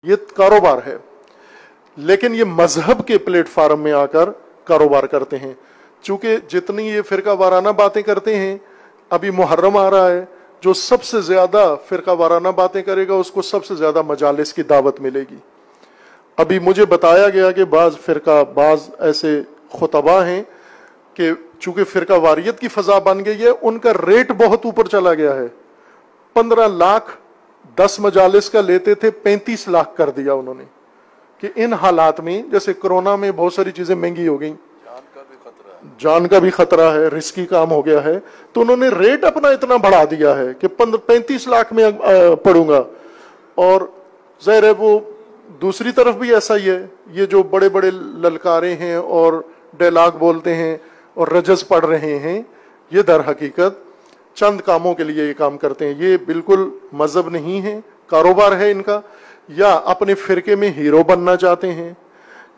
ये कारोबार है, लेकिन ये मजहब के प्लेटफार्म में आकर कारोबार करते हैं। चूंकि जितनी ये फिरका वाराना बातें करते हैं, अभी मुहर्रम आ रहा है, जो सबसे ज्यादा फिरका वाराना बातें करेगा उसको सबसे ज्यादा मजालिस की दावत मिलेगी। अभी मुझे बताया गया कि बाज ऐसे खुतबा हैं कि चूंकि फिरका वारियत की फजा बन गई है, उनका रेट बहुत ऊपर चला गया है। 15 लाख 10 मजालिस का लेते थे, 35 लाख कर दिया उन्होंने, कि इन हालात में, जैसे कोरोना में बहुत सारी चीजें महंगी हो गई, जान का भी खतरा है, रिस्की काम हो गया है, तो उन्होंने रेट अपना इतना बढ़ा दिया है कि 35 लाख में पढ़ूंगा। और ज़ाहिर है वो दूसरी तरफ भी ऐसा ही है, ये जो बड़े बड़े ललकारे हैं और डायलॉग बोलते हैं और रजस पढ़ रहे हैं, ये दर हकीकत चंद कामों के लिए ये काम करते हैं। ये बिल्कुल मजहब नहीं है, कारोबार है इनका, या अपने फिरके में हीरो बनना चाहते हैं,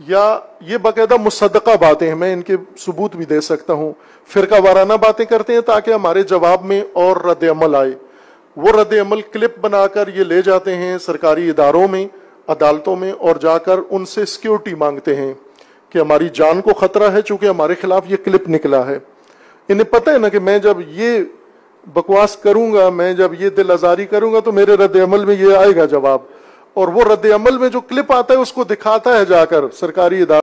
या ये बाकायदा मुसद्दका बातें हैं। मैं इनके सबूत भी दे सकता हूँ। फिरका वाराना बातें करते हैं ताकि हमारे जवाब में और रद्द अमल आए। वो रद्द अमल क्लिप बनाकर ये ले जाते हैं सरकारी इदारों में, अदालतों में, और जाकर उनसे सिक्योरिटी मांगते हैं कि हमारी जान को खतरा है, चूंकि हमारे खिलाफ ये क्लिप निकला है। इन्हें पता है ना कि मैं जब ये बकवास करूंगा, मैं जब ये दिल आजारी करूंगा, तो मेरे रद्द अमल में ये आएगा जवाब, और वो रद्द अमल में जो क्लिप आता है उसको दिखाता है जाकर सरकारी इदारा।